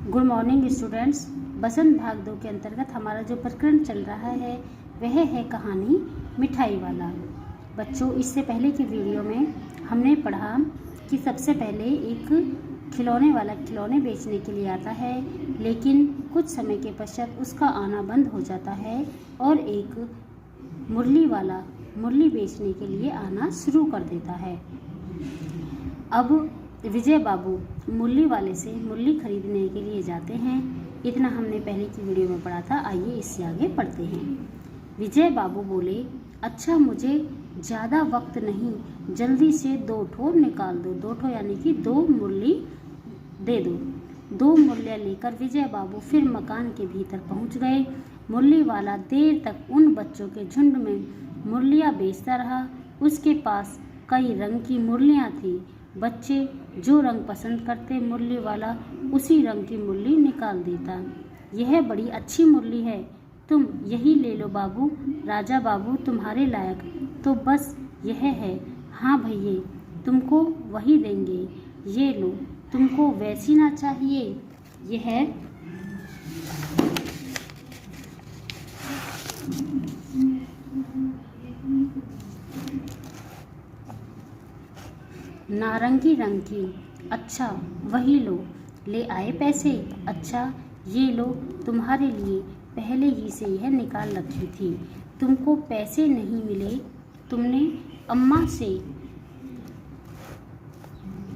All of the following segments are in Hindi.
Good morning students. बसंत भाग 2 के अंतर्गत हमारा जो प्रकरण चल रहा है वह है कहानी मिठाई वाला। बच्चों, इससे पहले की वीडियो में हमने पढ़ा कि सबसे पहले एक खिलौने वाला खिलौने बेचने के लिए आता है, लेकिन कुछ समय के पश्चात उसका आना बंद हो जाता है और एक मुरली वाला मुरली बेचने के लिए आना शुरू कर देता है। अब विजय बाबू मुरली वाले से मुरली खरीदने के लिए जाते हैं। इतना हमने पहले की वीडियो में पढ़ा था। आइए इससे आगे पढ़ते हैं। विजय बाबू बोले, अच्छा मुझे ज़्यादा वक्त नहीं, जल्दी से 2 ठो निकाल दो। 2 ठो यानी कि 2 मुरली दे दो। 2 मुरलियाँ लेकर विजय बाबू फिर मकान के भीतर पहुंच गए। मुरली वाला देर तक उन बच्चों के झुंड में मुरलियाँ बेचता रहा। उसके पास कई रंग की मुरलियाँ थी। बच्चे जो रंग पसंद करते मुरली वाला उसी रंग की मुरली निकाल देता। यह बड़ी अच्छी मुरली है, तुम यही ले लो बाबू। राजा बाबू तुम्हारे लायक तो बस यह है। हाँ भैया, तुमको वही देंगे, ये लो। तुमको वैसी ना चाहिए? यह नारंगी रंग की। अच्छा वही लो। ले आए पैसे? अच्छा ये लो, तुम्हारे लिए पहले ही से यह निकाल रखी थी। तुमको पैसे नहीं मिले, तुमने अम्मा से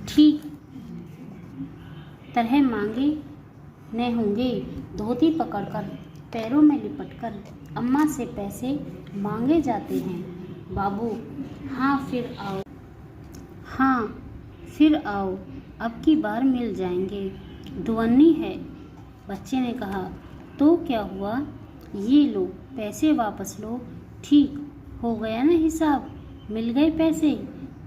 ठीक तरह मांगे न होंगे। धोती पकड़कर पैरों में लिपटकर अम्मा से पैसे मांगे जाते हैं। बाबू, हाँ फिर आओ, हाँ फिर आओ, अब की बार मिल जाएंगे। दुअन्नी है। बच्चे ने कहा, तो क्या हुआ? ये लो पैसे वापस लो। ठीक हो गया ना हिसाब? मिल गए पैसे?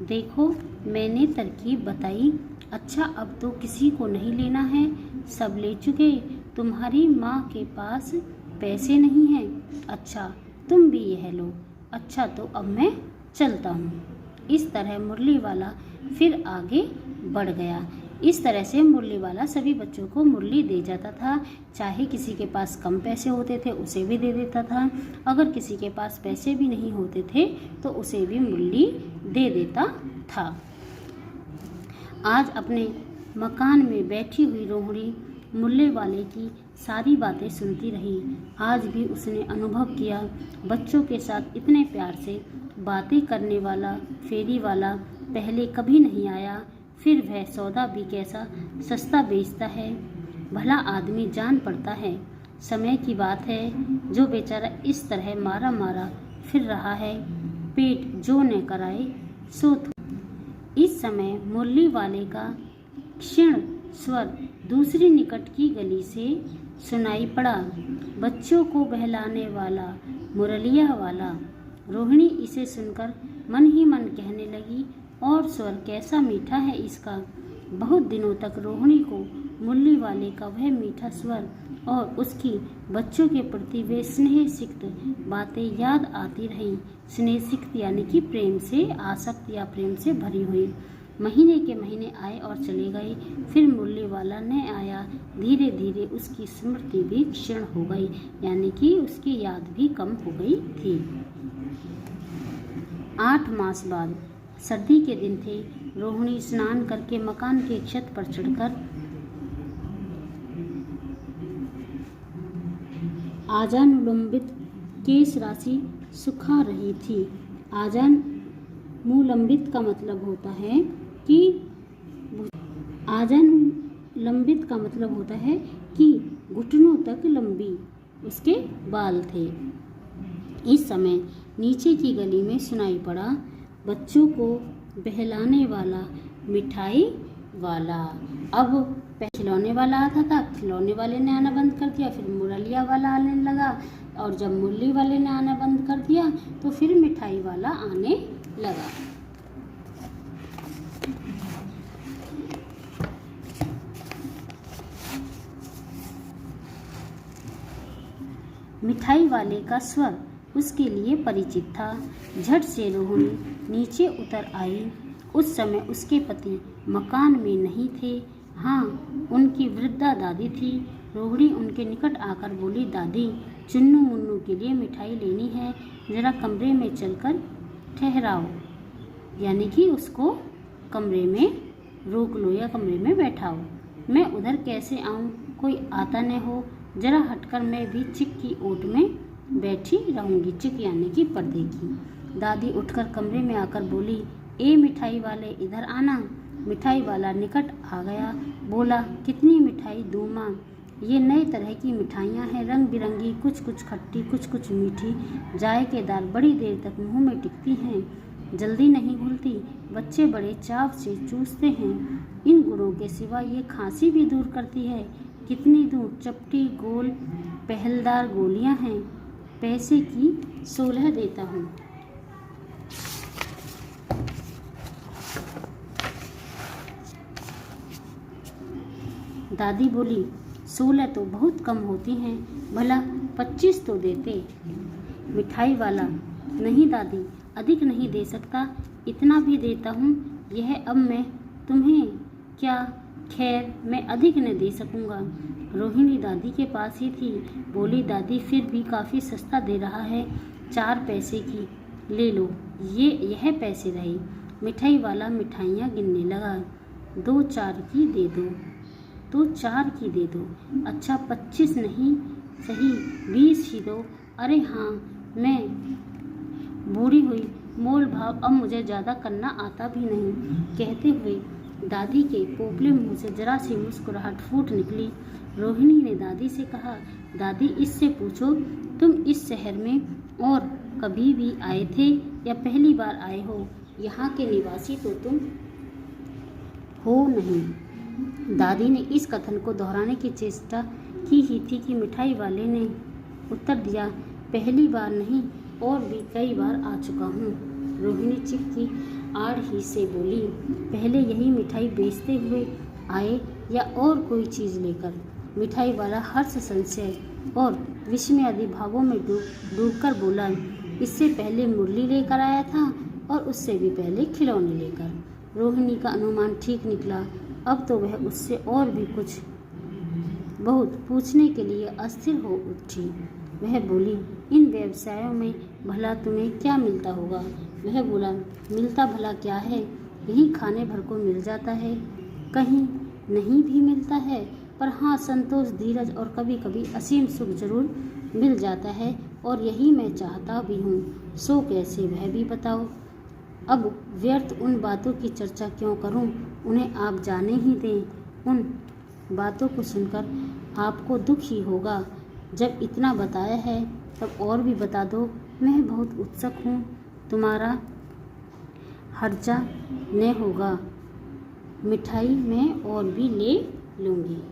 देखो मैंने तरकीब बताई। अच्छा अब तो किसी को नहीं लेना है, सब ले चुके। तुम्हारी माँ के पास पैसे नहीं हैं। अच्छा तुम भी यह लो। अच्छा तो अब मैं चलता हूँ। इस तरह मुरली वाला फिर आगे बढ़ गया। इस तरह से मुरली वाला सभी बच्चों को मुरली दे जाता था। चाहे किसी के पास कम पैसे होते थे उसे भी दे देता था, अगर किसी के पास पैसे भी नहीं होते थे तो उसे भी मुरली दे देता था। आज अपने मकान में बैठी हुई रोहिणी मुरली वाले की सारी बातें सुनती रही। आज भी उसने अनुभव किया, बच्चों के साथ इतने प्यार से बातें करने वाला फेरी वाला पहले कभी नहीं आया। फिर वह सौदा भी कैसा सस्ता बेचता है। भला आदमी जान पड़ता है। समय की बात है, जो बेचारा इस तरह मारा मारा फिर रहा है। पेट जो न कराए सो। इस समय मुरली वाले का क्षीण स्वर दूसरी निकट की गली से सुनाई पड़ा। बच्चों को बहलाने वाला मुरलिया वाला। रोहिणी इसे सुनकर मन ही मन कहने लगी, और स्वर कैसा मीठा है इसका। बहुत दिनों तक रोहिणी को मुरली वाले का वह मीठा स्वर और उसकी बच्चों के प्रति वे स्नेह सिक्त बातें याद आती रहीं। स्नेह सिक्त यानी कि प्रेम से आसक्त या प्रेम से भरी हुई। महीने के महीने आए और चले गए, फिर मुरली वाला न आया। धीरे धीरे उसकी स्मृति भी क्षीण हो गई, यानी कि उसकी याद भी कम हो गई थी। 8 मास बाद सर्दी के दिन थे। रोहिणी स्नान करके मकान के छत पर चढ़कर आजानुलंबित केश राशि सुखा रही थी। आजानुलंबित का मतलब होता है कि आजानुलंबित का मतलब होता है कि घुटनों तक लंबी उसके बाल थे। इस समय नीचे की गली में सुनाई पड़ा, बच्चों को बहलाने वाला मिठाई वाला। अब खिलौने वाला आता था, खिलौने वाले ने आना बंद कर दिया, फिर मुरलिया वाला आने लगा, और जब मुरली वाले ने आना बंद कर दिया तो फिर मिठाई वाला आने लगा। मिठाई वाले का स्वर उसके लिए परिचित था। झट से रोहिणी नीचे उतर आई। उस समय उसके पति मकान में नहीं थे। हाँ, उनकी वृद्धा दादी थी। रोहिणी उनके निकट आकर बोली, दादी, चुन्नू मुन्नू के लिए मिठाई लेनी है, जरा कमरे में चलकर ठहराओ। यानी कि उसको कमरे में रोक लो या कमरे में बैठाओ। मैं उधर कैसे आऊँ, कोई आता न हो, जरा हटकर मैं भी चिक की ओट में बैठी रहूँगी। चिक यानी कि पर्दे की। दादी उठकर कमरे में आकर बोली, ए मिठाई वाले, इधर आना। मिठाई वाला निकट आ गया। बोला, कितनी मिठाई दूँ माँ? ये नए तरह की मिठाइयाँ हैं, रंग बिरंगी, कुछ कुछ खट्टी, कुछ कुछ मीठी, जायकेदार, बड़ी देर तक मुंह में टिकती हैं, जल्दी नहीं घुलती, बच्चे बड़े चाव से चूसते हैं। इन गुणों के सिवा ये खांसी भी दूर करती है। कितनी दूँ? चपटी गोल पहलदार गोलियाँ हैं, पैसे की 16 देता हूँ। दादी बोली, 16 तो बहुत कम होती हैं, भला 25 तो देते। मिठाई वाला, नहीं दादी, अधिक नहीं दे सकता, इतना भी देता हूँ। यह अब मैं तुम्हें क्या, खैर मैं अधिक न दे सकूँगा। रोहिणी दादी के पास ही थी। बोली, दादी फिर भी काफ़ी सस्ता दे रहा है, 4 पैसे की ले लो, यह पैसे रहे। मिठाई वाला मिठाइयाँ गिनने लगा। 2 4 की दे दो, तो 4 की दे दो। अच्छा 25 नहीं, सही 20 ही दो। अरे हाँ, मैं बूढ़ी हुई, मोल भाव अब मुझे ज़्यादा करना आता भी नहीं। कहते हुए दादी के पोपले मुंह से जरा सी मुस्कुराहट फूट निकली। रोहिणी ने दादी से कहा, दादी इससे पूछो, तुम इस शहर में और कभी भी आए थे या पहली बार आए हो? यहाँ के निवासी तो तुम हो नहीं। दादी ने इस कथन को दोहराने की चेष्टा की ही थी कि मिठाई वाले ने उत्तर दिया, पहली बार नहीं, और भी कई बार आ चुका हूँ। रोहिणी चिक की आड़ ही से बोली, पहले यही मिठाई बेचते हुए आए या और कोई चीज़ लेकर? मिठाई वाला हर्ष, संशय और विस्मय आदि भावों में डूबकर बोला, इससे पहले मुरली लेकर आया था और उससे भी पहले खिलौने लेकर। रोहिणी का अनुमान ठीक निकला। अब तो वह उससे और भी कुछ बहुत पूछने के लिए अस्थिर हो उठी। वह बोली, इन व्यवसायों में भला तुम्हें क्या मिलता होगा? वह बोला, मिलता भला क्या है, यही खाने भर को मिल जाता है, कहीं नहीं भी मिलता है, पर हाँ संतोष, धीरज और कभी कभी असीम सुख जरूर मिल जाता है, और यही मैं चाहता भी हूँ। सो कैसे, वह भी बताओ। अब व्यर्थ उन बातों की चर्चा क्यों करूं, उन्हें आप जाने ही दें। उन बातों को सुनकर आपको दुख ही होगा। जब इतना बताया है तब और भी बता दो, मैं बहुत उत्सुक हूँ, तुम्हारा हर्जा न होगा, मिठाई मैं और भी ले लूँगी।